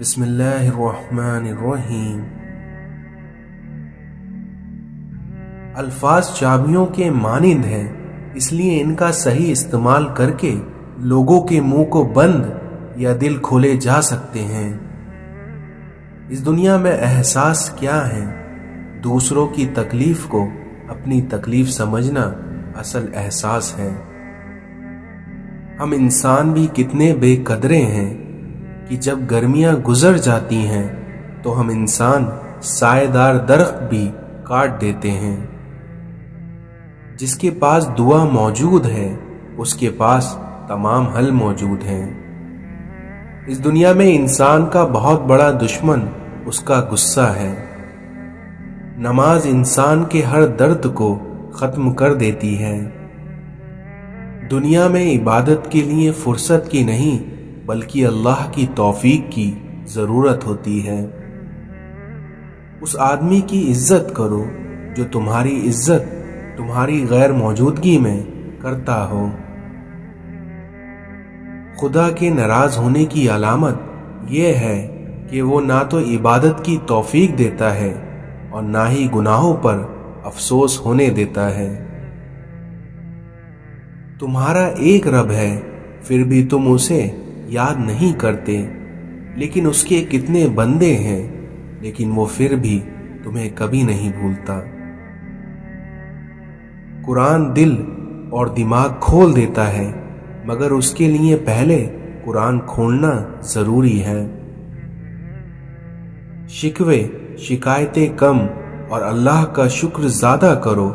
بسم اللہ الرحمن الرحیم۔ الفاظ چابیوں کے مانند ہیں، اس لیے ان کا صحیح استعمال کر کے لوگوں کے منہ کو بند یا دل کھولے جا سکتے ہیں۔ اس دنیا میں احساس کیا ہے؟ دوسروں کی تکلیف کو اپنی تکلیف سمجھنا اصل احساس ہے۔ ہم انسان بھی کتنے بے قدرے ہیں کہ جب گرمیاں گزر جاتی ہیں تو ہم انسان سائے دار درخت بھی کاٹ دیتے ہیں۔ جس کے پاس دعا موجود ہے اس کے پاس تمام حل موجود ہیں۔ اس دنیا میں انسان کا بہت بڑا دشمن اس کا غصہ ہے۔ نماز انسان کے ہر درد کو ختم کر دیتی ہے۔ دنیا میں عبادت کے لیے فرصت کی نہیں بلکہ اللہ کی توفیق کی ضرورت ہوتی ہے۔ اس آدمی کی عزت کرو جو تمہاری عزت تمہاری غیر موجودگی میں کرتا ہو۔ خدا کے ناراض ہونے کی علامت یہ ہے کہ وہ نہ تو عبادت کی توفیق دیتا ہے اور نہ ہی گناہوں پر افسوس ہونے دیتا ہے۔ تمہارا ایک رب ہے پھر بھی تم اسے یاد نہیں کرتے، لیکن اس کے کتنے بندے ہیں لیکن وہ پھر بھی تمہیں کبھی نہیں بھولتا۔ قرآن دل اور دماغ کھول دیتا ہے مگر اس کے لیے پہلے قرآن کھولنا ضروری ہے۔ شکوے شکایتیں کم اور اللہ کا شکر زیادہ کرو،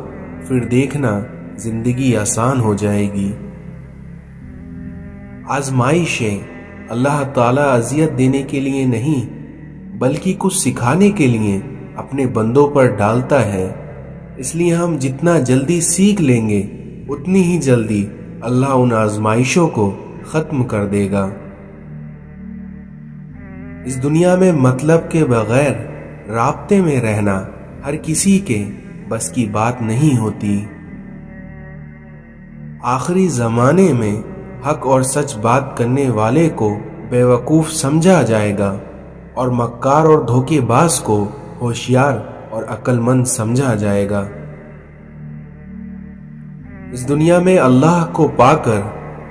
پھر دیکھنا زندگی آسان ہو جائے گی۔ آزمائشیں اللہ تعالیٰ اذیت دینے کے لیے نہیں بلکہ کچھ سکھانے کے لیے اپنے بندوں پر ڈالتا ہے، اس لیے ہم جتنا جلدی سیکھ لیں گے اتنی ہی جلدی اللہ ان آزمائشوں کو ختم کر دے گا۔ اس دنیا میں مطلب کے بغیر رابطے میں رہنا ہر کسی کے بس کی بات نہیں ہوتی۔ آخری زمانے میں حق اور سچ بات کرنے والے کو بے وقوف سمجھا جائے گا اور مکار اور دھوکے باز کو ہوشیار اور عقل مند سمجھا جائے گا۔ اس دنیا میں اللہ کو پا کر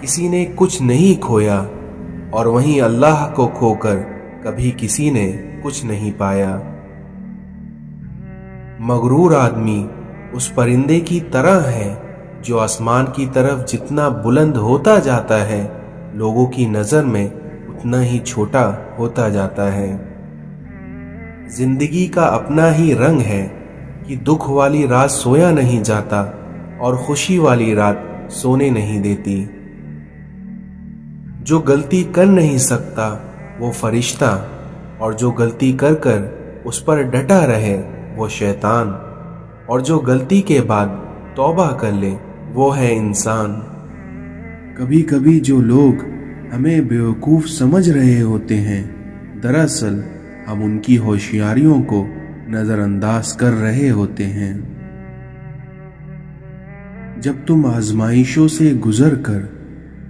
کسی نے کچھ نہیں کھویا اور وہیں اللہ کو کھو کر کبھی کسی نے کچھ نہیں پایا۔ مغرور آدمی اس پرندے کی طرح ہے جو آسمان کی طرف جتنا بلند ہوتا جاتا ہے لوگوں کی نظر میں اتنا ہی چھوٹا ہوتا جاتا ہے۔ زندگی کا اپنا ہی رنگ ہے کہ دکھ والی رات سویا نہیں جاتا اور خوشی والی رات سونے نہیں دیتی۔ جو غلطی کر نہیں سکتا وہ فرشتہ، اور جو غلطی کر کر اس پر ڈٹا رہے وہ شیطان، اور جو غلطی کے بعد توبہ کر لے وہ ہے انسان۔ کبھی کبھی جو لوگ ہمیں بیوقوف سمجھ رہے ہوتے ہیں دراصل ہم ان کی ہوشیاریوں کو نظر انداز کر رہے ہوتے ہیں۔ جب تم آزمائشوں سے گزر کر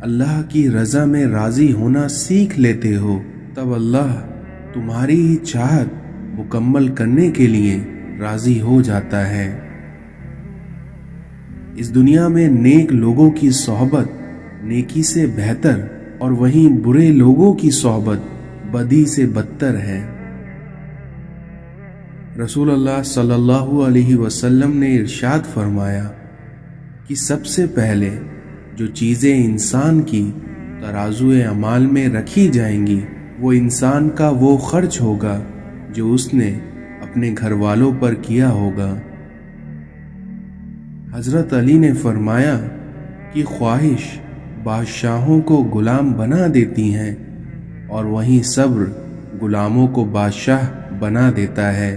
اللہ کی رضا میں راضی ہونا سیکھ لیتے ہو تب اللہ تمہاری ہی چاہت مکمل کرنے کے لیے راضی ہو جاتا ہے۔ اس دنیا میں نیک لوگوں کی صحبت نیکی سے بہتر اور وہیں برے لوگوں کی صحبت بدی سے بدتر ہے۔ رسول اللہ صلی اللہ علیہ وسلم نے ارشاد فرمایا کہ سب سے پہلے جو چیزیں انسان کی ترازو اعمال میں رکھی جائیں گی وہ انسان کا وہ خرچ ہوگا جو اس نے اپنے گھر والوں پر کیا ہوگا۔ حضرت علی نے فرمایا کہ خواہش بادشاہوں کو غلام بنا دیتی ہیں اور وہیں صبر غلاموں کو بادشاہ بنا دیتا ہے۔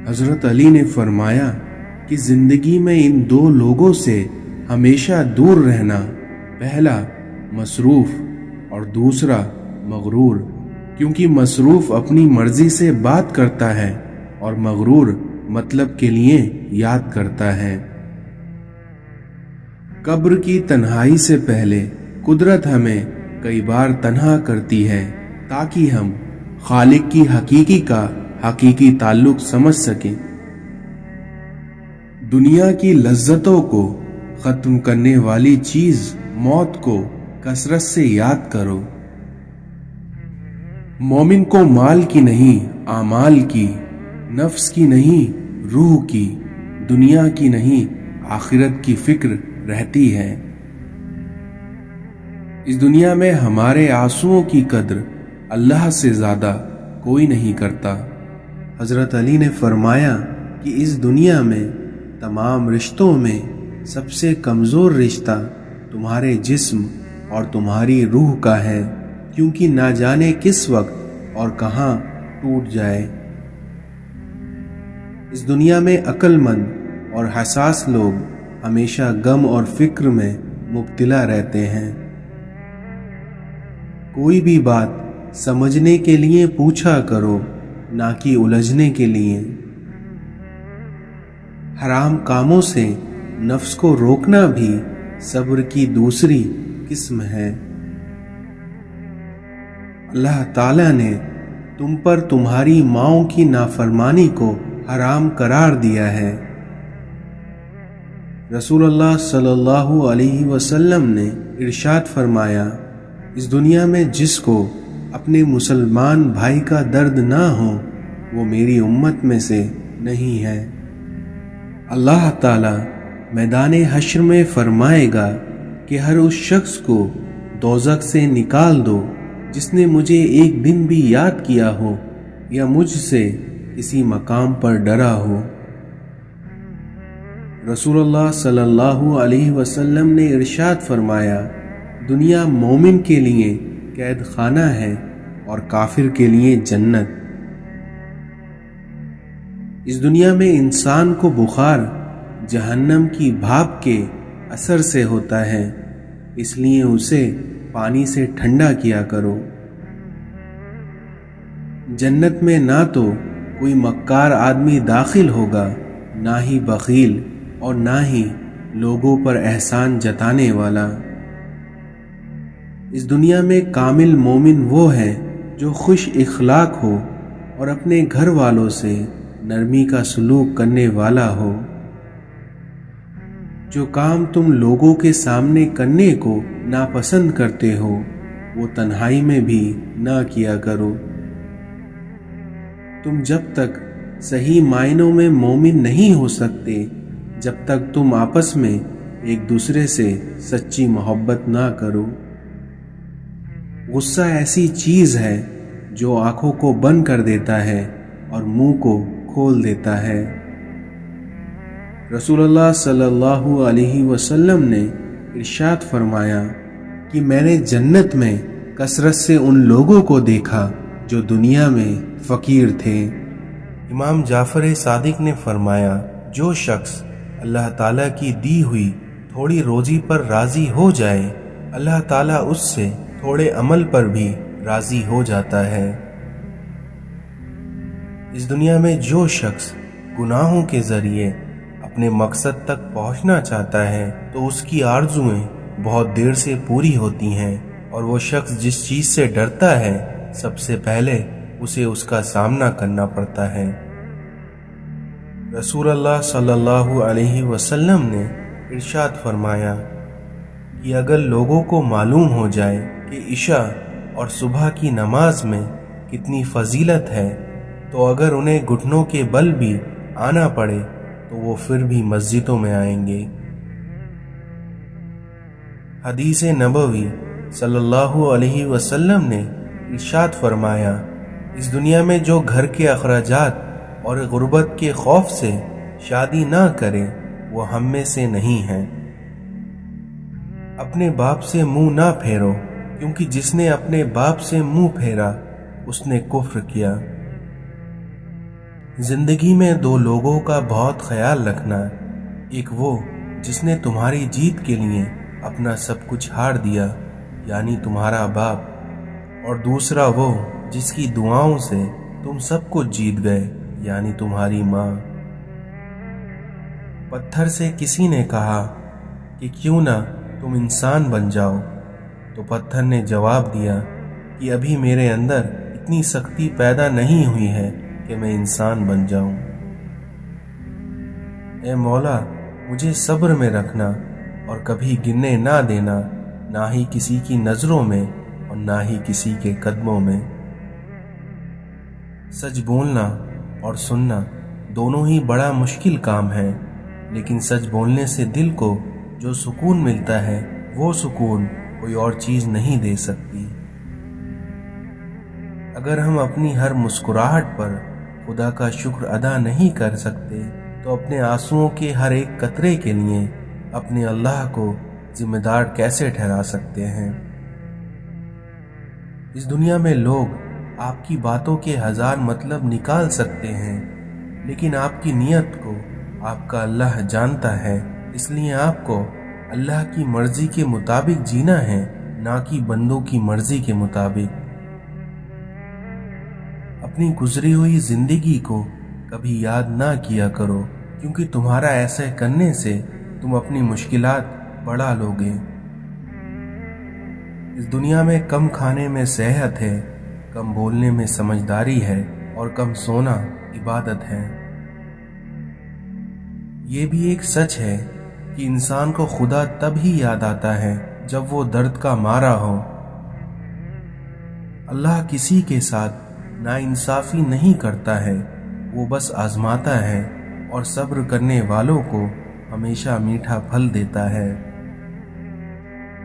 حضرت علی نے فرمایا کہ زندگی میں ان دو لوگوں سے ہمیشہ دور رہنا، پہلا مصروف اور دوسرا مغرور، کیونکہ مصروف اپنی مرضی سے بات کرتا ہے اور مغرور مطلب کے لیے یاد کرتا ہے۔ قبر کی تنہائی سے پہلے قدرت ہمیں کئی بار تنہا کرتی ہے تاکہ ہم خالق کی حقیقی کا حقیقی تعلق سمجھ سکیں۔ دنیا کی لذتوں کو ختم کرنے والی چیز موت کو کثرت سے یاد کرو۔ مومن کو مال کی نہیں اعمال کی، نفس کی نہیں روح کی، دنیا کی نہیں آخرت کی فکر رہتی ہے۔ اس دنیا میں ہمارے آنسوؤں کی قدر اللہ سے زیادہ کوئی نہیں کرتا۔ حضرت علی نے فرمایا کہ اس دنیا میں تمام رشتوں میں سب سے کمزور رشتہ تمہارے جسم اور تمہاری روح کا ہے، کیونکہ نہ جانے کس وقت اور کہاں ٹوٹ جائے۔ اس دنیا میں عقل مند اور حساس لوگ ہمیشہ غم اور فکر میں مبتلا رہتے ہیں۔ کوئی بھی بات سمجھنے کے لیے پوچھا کرو، نہ کہ الجھنے کے لیے۔ حرام کاموں سے نفس کو روکنا بھی صبر کی دوسری قسم ہے۔ اللہ تعالیٰ نے تم پر تمہاری ماؤں کی نافرمانی کو حرام قرار دیا ہے۔ رسول اللہ صلی اللہ علیہ وسلم نے ارشاد فرمایا، اس دنیا میں جس کو اپنے مسلمان بھائی کا درد نہ ہو وہ میری امت میں سے نہیں ہے۔ اللہ تعالی میدان حشر میں فرمائے گا کہ ہر اس شخص کو دوزخ سے نکال دو جس نے مجھے ایک دن بھی یاد کیا ہو یا مجھ سے کسی مقام پر ڈرا ہو۔ رسول اللہ صلی اللہ علیہ وسلم نے ارشاد فرمایا، دنیا مومن کے لیے قید خانہ ہے اور کافر کے لیے جنت۔ اس دنیا میں انسان کو بخار جہنم کی بھاپ کے اثر سے ہوتا ہے، اس لیے اسے پانی سے ٹھنڈا کیا کرو۔ جنت میں نہ تو کوئی مکار آدمی داخل ہوگا، نہ ہی بخیل اور نہ ہی لوگوں پر احسان جتانے والا۔ اس دنیا میں کامل مومن وہ ہے جو خوش اخلاق ہو اور اپنے گھر والوں سے نرمی کا سلوک کرنے والا ہو۔ جو کام تم لوگوں کے سامنے کرنے کو ناپسند کرتے ہو وہ تنہائی میں بھی نہ کیا کرو۔ تم جب تک صحیح معنوں میں مومن نہیں ہو سکتے جب تک تم آپس میں ایک دوسرے سے سچی محبت نہ کرو۔ غصہ ایسی چیز ہے جو آنکھوں کو بند کر دیتا ہے اور منہ کو کھول دیتا ہے۔ رسول اللہ صلی اللہ علیہ وسلم نے ارشاد فرمایا کہ میں نے جنت میں کثرت سے ان لوگوں کو دیکھا جو دنیا میں فقیر تھے۔ امام جعفر صادق نے فرمایا، جو شخص اللہ تعالیٰ کی دی ہوئی تھوڑی روزی پر راضی ہو جائے، اللہ تعالیٰ اس سے تھوڑے عمل پر بھی راضی ہو جاتا ہے۔ اس دنیا میں جو شخص گناہوں کے ذریعے اپنے مقصد تک پہنچنا چاہتا ہے تو اس کی آرزوئیں بہت دیر سے پوری ہوتی ہیں، اور وہ شخص جس چیز سے ڈرتا ہے سب سے پہلے اسے اس کا سامنا کرنا پڑتا ہے۔ رسول اللہ صلی اللہ علیہ وسلم نے ارشاد فرمایا کہ اگر لوگوں کو معلوم ہو جائے کہ عشاء اور صبح کی نماز میں کتنی فضیلت ہے تو اگر انہیں گھٹنوں کے بل بھی آنا پڑے تو وہ پھر بھی مسجدوں میں آئیں گے۔ حدیث نبوی صلی اللہ علیہ وسلم نے ارشاد فرمایا، اس دنیا میں جو گھر کے اخراجات اور غربت کے خوف سے شادی نہ کرے وہ ہم میں سے نہیں ہے۔ اپنے باپ سے منہ نہ پھیرو، کیونکہ جس نے اپنے باپ سے منہ پھیرا اس نے کفر کیا۔ زندگی میں دو لوگوں کا بہت خیال رکھنا، ایک وہ جس نے تمہاری جیت کے لیے اپنا سب کچھ ہار دیا یعنی تمہارا باپ، اور دوسرا وہ جس کی دعاؤں سے تم سب کچھ جیت گئے یعنی تمہاری ماں۔ پتھر سے کسی نے کہا کہ کیوں نہ تم انسان بن جاؤ، تو پتھر نے جواب دیا کہ ابھی میرے اندر اتنی سختی پیدا نہیں ہوئی ہے کہ میں انسان بن جاؤں۔ اے مولا، مجھے صبر میں رکھنا اور کبھی گرنے نہ دینا، نہ ہی کسی کی نظروں میں اور نہ ہی کسی کے قدموں میں۔ سچ بولنا اور سننا دونوں ہی بڑا مشکل کام ہے، لیکن سچ بولنے سے دل کو جو سکون ملتا ہے وہ سکون کوئی اور چیز نہیں دے سکتی۔ اگر ہم اپنی ہر مسکراہٹ پر خدا کا شکر ادا نہیں کر سکتے تو اپنے آنسوؤں کے ہر ایک قطرے کے لیے اپنے اللہ کو ذمہ دار کیسے ٹھہرا سکتے ہیں؟ اس دنیا میں لوگ آپ کی باتوں کے ہزار مطلب نکال سکتے ہیں، لیکن آپ کی نیت کو آپ کا اللہ جانتا ہے۔ اس لیے آپ کو اللہ کی مرضی کے مطابق جینا ہے، نہ کہ بندوں کی مرضی کے مطابق۔ اپنی گزری ہوئی زندگی کو کبھی یاد نہ کیا کرو، کیونکہ تمہارا ایسے کرنے سے تم اپنی مشکلات بڑھا لو گے۔ اس دنیا میں کم کھانے میں صحت ہے، کم بولنے میں سمجھداری ہے اور کم سونا عبادت ہے۔ یہ بھی ایک سچ ہے کہ انسان کو خدا تب ہی یاد آتا ہے جب وہ درد کا مارا ہو۔ اللہ کسی کے ساتھ ناانصافی نہیں کرتا ہے، وہ بس آزماتا ہے اور صبر کرنے والوں کو ہمیشہ میٹھا پھل دیتا ہے۔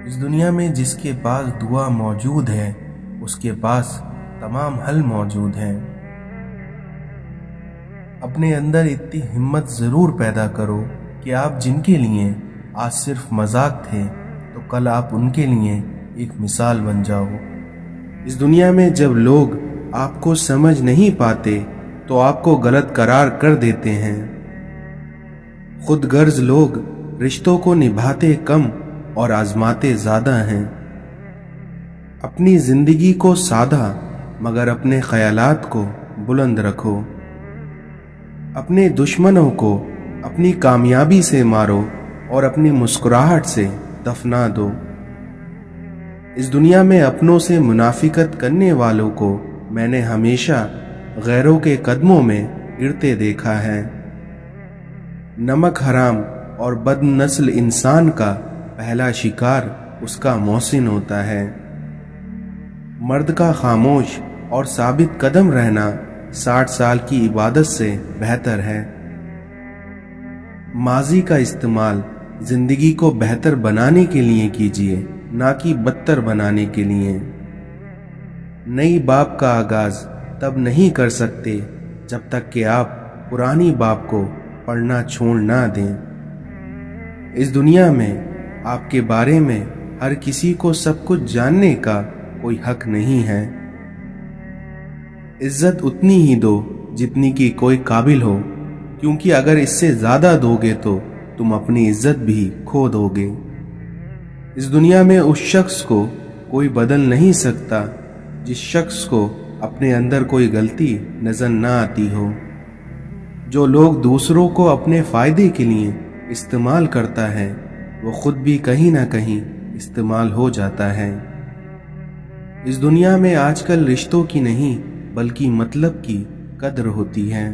اس دنیا میں جس کے پاس دعا موجود ہے اس کے پاس تمام حل موجود ہیں۔ اپنے اندر اتنی ہمت ضرور پیدا کرو کہ آپ جن کے لیے آج صرف مذاق تھے تو کل آپ ان کے لیے ایک مثال بن جاؤ۔ اس دنیا میں جب لوگ آپ کو سمجھ نہیں پاتے تو آپ کو غلط قرار کر دیتے ہیں۔ خود غرض لوگ رشتوں کو نبھاتے کم اور آزماتے زیادہ ہیں۔ اپنی زندگی کو سادہ مگر اپنے خیالات کو بلند رکھو۔ اپنے دشمنوں کو اپنی کامیابی سے مارو اور اپنی مسکراہٹ سے دفنا دو۔ اس دنیا میں اپنوں سے منافقت کرنے والوں کو میں نے ہمیشہ غیروں کے قدموں میں گرتے دیکھا ہے۔ نمک حرام اور بد نسل انسان کا پہلا شکار اس کا محسن ہوتا ہے۔ مرد کا خاموش اور ثابت قدم رہنا 60 سال کی عبادت سے بہتر ہے۔ ماضی کا استعمال زندگی کو بہتر بنانے کے لیے کیجیے، نہ کہ بدتر بنانے کے لیے۔ نئی باب کا آغاز تب نہیں کر سکتے جب تک کہ آپ پرانی باب کو پڑھنا چھوڑ نہ دیں۔ اس دنیا میں آپ کے بارے میں ہر کسی کو سب کچھ جاننے کا کوئی حق نہیں ہے۔ عزت اتنی ہی دو جتنی کہ کوئی قابل ہو، کیونکہ اگر اس سے زیادہ دو گے تو تم اپنی عزت بھی کھو دو گے۔ اس دنیا میں اس شخص کو کوئی بدل نہیں سکتا جس شخص کو اپنے اندر کوئی غلطی نظر نہ آتی ہو۔ جو لوگ دوسروں کو اپنے فائدے کے لیے استعمال کرتا ہے وہ خود بھی کہیں نہ کہیں استعمال ہو جاتا ہے۔ اس دنیا میں آج کل رشتوں کی نہیں بلکہ مطلب کی قدر ہوتی ہے۔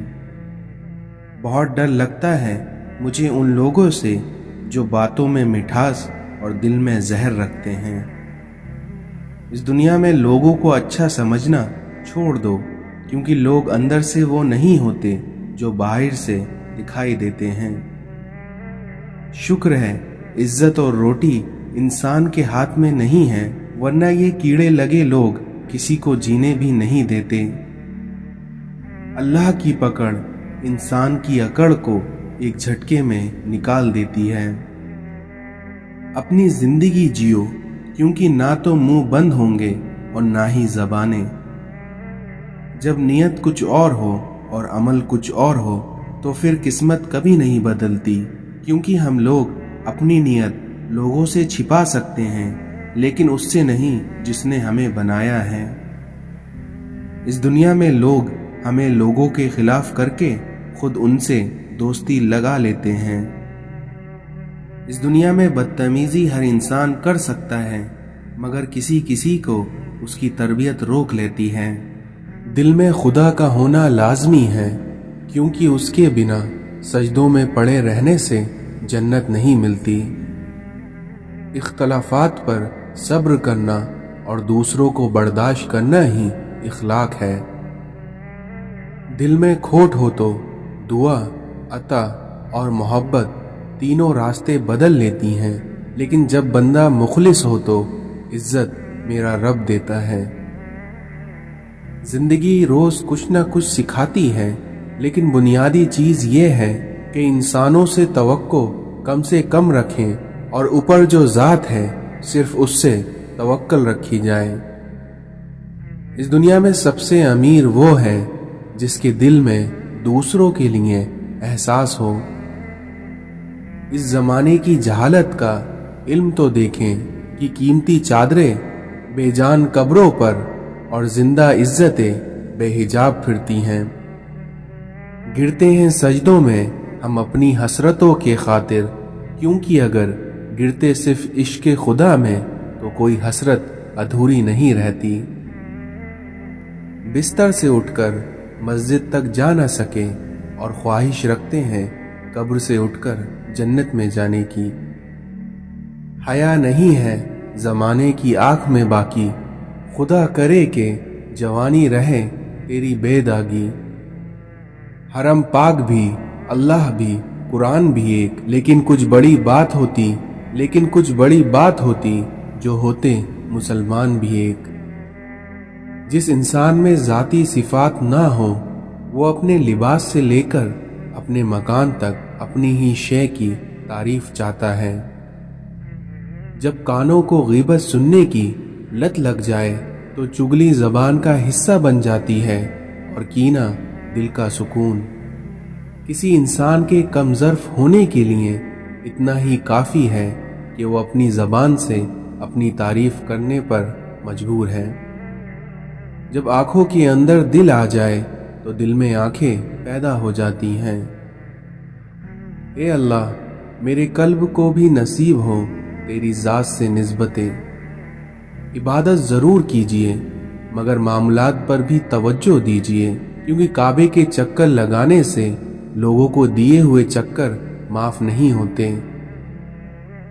بہت ڈر لگتا ہے مجھے ان لوگوں سے جو باتوں میں مٹھاس اور دل میں زہر رکھتے ہیں۔ اس دنیا میں لوگوں کو اچھا سمجھنا چھوڑ دو، کیونکہ لوگ اندر سے وہ نہیں ہوتے جو باہر سے دکھائی دیتے ہیں۔ شکر ہے عزت اور روٹی انسان کے ہاتھ میں نہیں ہے، ورنہ یہ کیڑے لگے لوگ کسی کو جینے بھی نہیں دیتے۔ اللہ کی پکڑ انسان کی اکڑ کو ایک جھٹکے میں نکال دیتی ہے۔ اپنی زندگی جیو، کیونکہ نہ تو منہ بند ہوں گے اور نہ ہی زبانیں۔ جب نیت کچھ اور ہو اور عمل کچھ اور ہو تو پھر قسمت کبھی نہیں بدلتی، کیونکہ ہم لوگ اپنی نیت لوگوں سے چھپا سکتے ہیں لیکن اس سے نہیں جس نے ہمیں بنایا ہے۔ اس دنیا میں لوگ ہمیں لوگوں کے خلاف کر کے خود ان سے دوستی لگا لیتے ہیں۔ اس دنیا میں بدتمیزی ہر انسان کر سکتا ہے، مگر کسی کسی کو اس کی تربیت روک لیتی ہے۔ دل میں خدا کا ہونا لازمی ہے، کیونکہ اس کے بنا سجدوں میں پڑے رہنے سے جنت نہیں ملتی۔ اختلافات پر صبر کرنا اور دوسروں کو برداشت کرنا ہی اخلاق ہے۔ دل میں کھوٹ ہو تو دعا، عطا اور محبت تینوں راستے بدل لیتی ہیں، لیکن جب بندہ مخلص ہو تو عزت میرا رب دیتا ہے۔ زندگی روز کچھ نہ کچھ سکھاتی ہے، لیکن بنیادی چیز یہ ہے کہ انسانوں سے توقع کم سے کم رکھیں اور اوپر جو ذات ہے صرف اس سے توکل رکھی جائے۔ اس دنیا میں سب سے امیر وہ ہے جس کے دل میں دوسروں کے لیے احساس ہو۔ اس زمانے کی جہالت کا علم تو دیکھیں کہ قیمتی چادریں بے جان قبروں پر اور زندہ عزتیں بے حجاب پھرتی ہیں۔ گرتے ہیں سجدوں میں ہم اپنی حسرتوں کے خاطر، کیونکہ اگر گرتے صرف عشق خدا میں تو کوئی حسرت ادھوری نہیں رہتی۔ بستر سے اٹھ کر مسجد تک جا نہ سکے اور خواہش رکھتے ہیں قبر سے اٹھ کر جنت میں جانے کی۔ حیا نہیں ہے زمانے کی آنکھ میں باقی، خدا کرے کہ جوانی رہے تیری بے داغی۔ حرم پاک بھی، اللہ بھی، قرآن بھی ایک، لیکن کچھ بڑی بات ہوتی جو ہوتے مسلمان بھی ایک۔ جس انسان میں ذاتی صفات نہ ہو وہ اپنے لباس سے لے کر اپنے مکان تک اپنی ہی شے کی تعریف چاہتا ہے۔ جب کانوں کو غیبت سننے کی لت لگ جائے تو چگلی زبان کا حصہ بن جاتی ہے اور کینہ دل کا سکون۔ کسی انسان کے کم ظرف ہونے کے لیے اتنا ہی کافی ہے کہ وہ اپنی زبان سے اپنی تعریف کرنے پر مجبور ہے۔ جب آنکھوں کے اندر دل آ جائے تو دل میں آنکھیں پیدا ہو جاتی ہیں۔ اے اللہ، میرے قلب کو بھی نصیب ہو تیری ذات سے نسبتیں۔ عبادت ضرور کیجئے مگر معاملات پر بھی توجہ دیجئے، کیونکہ کعبے کے چکر لگانے سے لوگوں کو دیے ہوئے چکر معاف نہیں ہوتے۔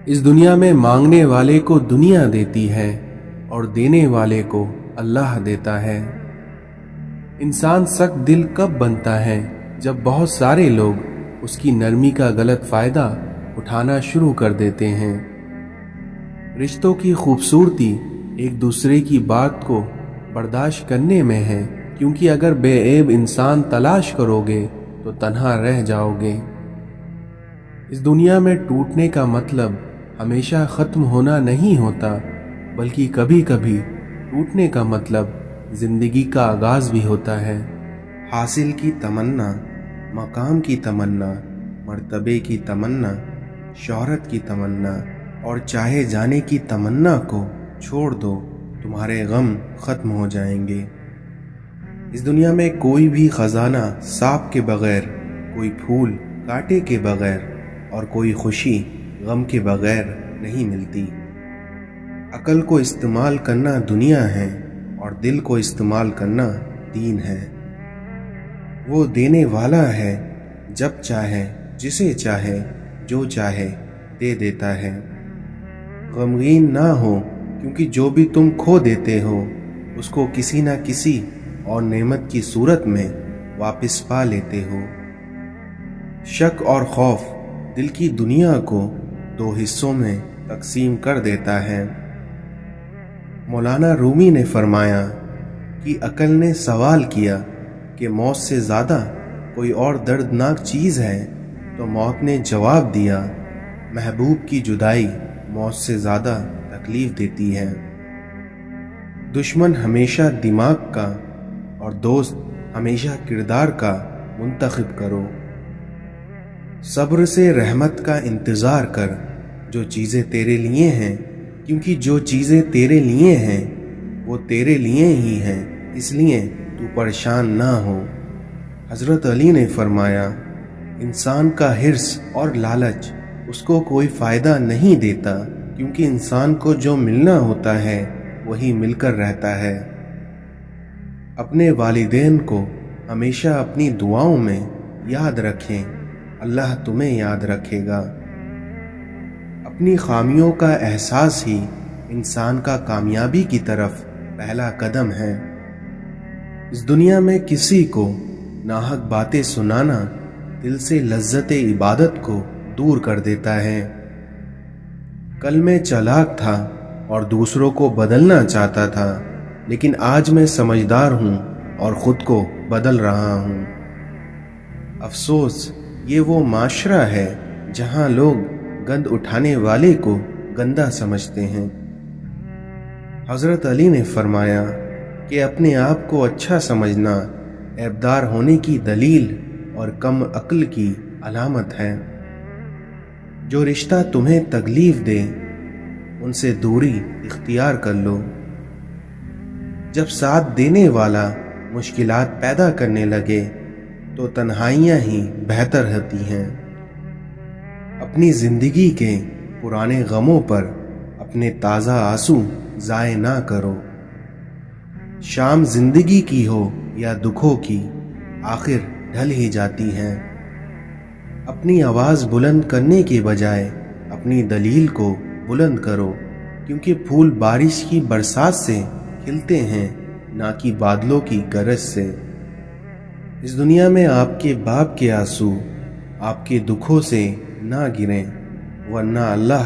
اس دنیا میں مانگنے والے کو دنیا دیتی ہے اور دینے والے کو اللہ دیتا ہے۔ انسان سخت دل کب بنتا ہے؟ جب بہت سارے لوگ اس کی نرمی کا غلط فائدہ اٹھانا شروع کر دیتے ہیں۔ رشتوں کی خوبصورتی ایک دوسرے کی بات کو برداشت کرنے میں ہے، کیونکہ اگر بے عیب انسان تلاش کرو گے تو تنہا رہ جاؤ گے۔ اس دنیا میں ٹوٹنے کا مطلب ہمیشہ ختم ہونا نہیں ہوتا، بلکہ کبھی کبھی ٹوٹنے کا مطلب زندگی کا آغاز بھی ہوتا ہے۔ حاصل کی تمنا، مقام کی تمنا، مرتبے کی تمنا، شہرت کی تمنا اور چاہے جانے کی تمنا کو چھوڑ دو، تمہارے غم ختم ہو جائیں گے۔ اس دنیا میں کوئی بھی خزانہ سانپ کے بغیر، کوئی پھول کانٹے کے بغیر اور کوئی خوشی غم کے بغیر نہیں ملتی۔ عقل کو استعمال کرنا دنیا ہے اور دل کو استعمال کرنا دین ہے۔ وہ دینے والا ہے، جب چاہے جسے چاہے جو چاہے دے دیتا ہے۔ غمگین نہ ہو، کیونکہ جو بھی تم کھو دیتے ہو اس کو کسی نہ کسی اور نعمت کی صورت میں واپس پا لیتے ہو۔ شک اور خوف دل کی دنیا کو دو حصوں میں تقسیم کر دیتا ہے۔ مولانا رومی نے فرمایا کہ عقل نے سوال کیا کہ موت سے زیادہ کوئی اور دردناک چیز ہے، تو موت نے جواب دیا، محبوب کی جدائی موت سے زیادہ تکلیف دیتی ہے۔ دشمن ہمیشہ دماغ کا اور دوست ہمیشہ کردار کا منتخب کرو۔ صبر سے رحمت کا انتظار کر، جو چیزیں تیرے لیے ہیں، کیونکہ جو چیزیں تیرے لیے ہیں وہ تیرے لیے ہی ہیں، اس لیے تو پریشان نہ ہو۔ حضرت علی نے فرمایا، انسان کا حرص اور لالچ اس کو کوئی فائدہ نہیں دیتا، کیونکہ انسان کو جو ملنا ہوتا ہے وہی مل کر رہتا ہے۔ اپنے والدین کو ہمیشہ اپنی دعاؤں میں یاد رکھیں، اللہ تمہیں یاد رکھے گا۔ اپنی خامیوں کا احساس ہی انسان کا کامیابی کی طرف پہلا قدم ہے۔ اس دنیا میں کسی کو ناحق باتیں سنانا دل سے لذت عبادت کو دور کر دیتا ہے۔ کل میں چالاک تھا اور دوسروں کو بدلنا چاہتا تھا، لیکن آج میں سمجھدار ہوں اور خود کو بدل رہا ہوں۔ افسوس، یہ وہ معاشرہ ہے جہاں لوگ گند اٹھانے والے کو گندا سمجھتے ہیں۔ حضرت علی نے فرمایا کہ اپنے آپ کو اچھا سمجھنا عیبدار ہونے کی دلیل اور کم عقل کی علامت ہے۔ جو رشتہ تمہیں تکلیف دے ان سے دوری اختیار کر لو۔ جب ساتھ دینے والا مشکلات پیدا کرنے لگے تو تنہائیاں ہی بہتر ہوتی ہیں۔ اپنی زندگی کے پرانے غموں پر اپنے تازہ آنسو ضائع نہ کرو۔ شام زندگی کی ہو یا دکھوں کی، آخر ڈھل ہی جاتی ہیں۔ اپنی آواز بلند کرنے کے بجائے اپنی دلیل کو بلند کرو، کیونکہ پھول بارش کی برسات سے کھلتے ہیں، نہ کہ بادلوں کی گرج سے۔ اس دنیا میں آپ کے باپ کے آنسو آپ کے دکھوں سے نہ گریں، ورنہ اللہ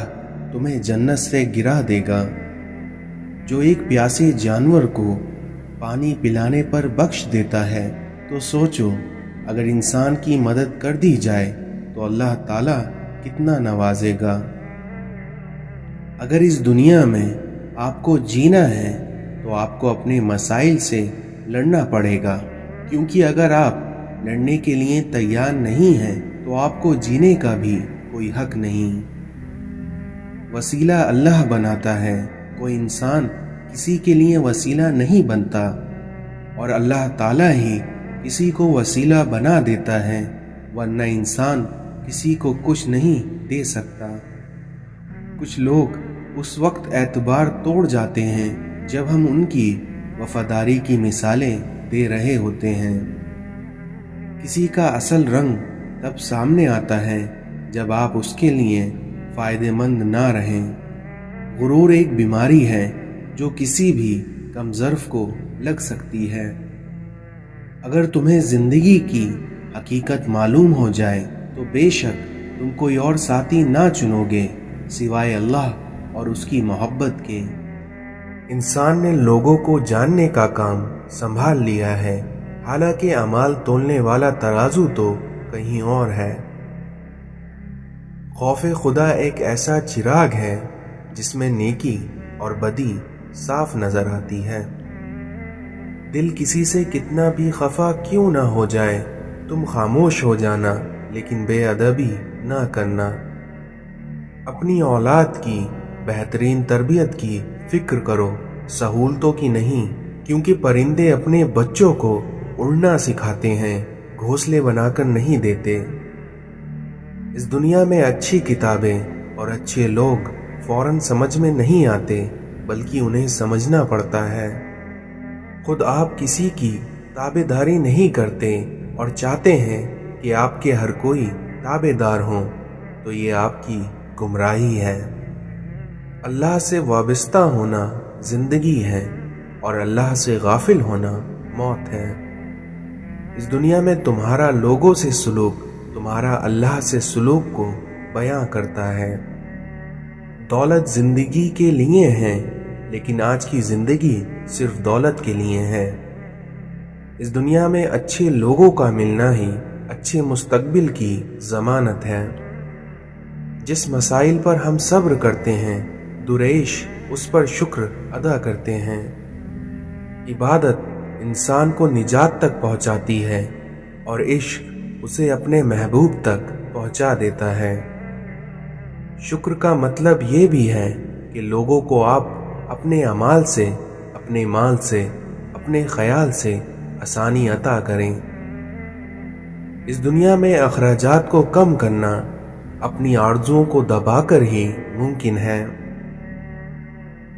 تمہیں جنت سے گرا دے گا۔ جو ایک پیاسے جانور کو پانی پلانے پر بخش دیتا ہے، تو سوچو اگر انسان کی مدد کر دی جائے تو اللہ تعالیٰ کتنا نوازے گا۔ اگر اس دنیا میں آپ کو جینا ہے تو آپ کو اپنے مسائل سے لڑنا پڑے گا، کیونکہ اگر آپ لڑنے کے لیے تیار نہیں ہیں تو آپ کو جینے کا بھی کوئی حق نہیں۔ وسیلہ اللہ بناتا ہے، کوئی انسان کسی کے لیے وسیلہ نہیں بنتا، اور اللہ تعالیٰ ہی کسی کو وسیلہ بنا دیتا ہے، ورنہ انسان کسی کو کچھ نہیں دے سکتا۔ کچھ لوگ اس وقت اعتبار توڑ جاتے ہیں جب ہم ان کی وفاداری کی مثالیں دے رہے ہوتے ہیں۔ کسی کا اصل رنگ تب سامنے آتا ہے جب آپ اس کے لیے فائدہ مند نہ رہیں۔ غرور ایک بیماری ہے جو کسی بھی کم ظرف کو لگ سکتی ہے۔ اگر تمہیں زندگی کی حقیقت معلوم ہو جائے تو بے شک تم کوئی اور ساتھی نہ چنو گے سوائے اللہ اور اس کی محبت کے۔ انسان نے لوگوں کو جاننے کا کام سنبھال لیا ہے، حالانکہ اعمال تولنے والا ترازو تو کہیں اور ہے۔ خوف خدا ایک ایسا چراغ ہے جس میں نیکی اور بدی صاف نظر آتی ہے۔ دل کسی سے کتنا بھی خفا کیوں نہ ہو جائے، تم خاموش ہو جانا لیکن بے ادبی نہ کرنا۔ اپنی اولاد کی بہترین تربیت کی فکر کرو، سہولتوں کی نہیں، کیونکہ پرندے اپنے بچوں کو اڑنا سکھاتے ہیں، گھونسلے بنا کر نہیں دیتے۔ اس دنیا میں اچھی کتابیں اور اچھے لوگ فوراً سمجھ میں نہیں آتے، بلکہ انہیں سمجھنا پڑتا ہے۔ خود آپ کسی کی تابع داری نہیں کرتے اور چاہتے ہیں کہ آپ کے ہر کوئی تابع دار ہوں، تو یہ آپ کی گمراہی ہے۔ اللہ سے وابستہ ہونا زندگی ہے اور اللہ سے غافل ہونا موت ہے۔ اس دنیا میں تمہارا لوگوں سے سلوک تمہارا اللہ سے سلوک کو بیان کرتا ہے۔ دولت زندگی کے لیے ہے، لیکن آج کی زندگی صرف دولت کے لیے ہے۔ اس دنیا میں اچھے لوگوں کا ملنا ہی اچھے مستقبل کی ضمانت ہے۔ جس مسائل پر ہم صبر کرتے ہیں، دریش اس پر شکر ادا کرتے ہیں۔ عبادت انسان کو نجات تک پہنچاتی ہے اور عشق اسے اپنے محبوب تک پہنچا دیتا ہے۔ شکر کا مطلب یہ بھی ہے کہ لوگوں کو آپ اپنے اعمال سے، اپنے مال سے، اپنے خیال سے آسانی عطا کریں۔ اس دنیا میں اخراجات کو کم کرنا اپنی آرزوؤں کو دبا کر ہی ممکن ہے۔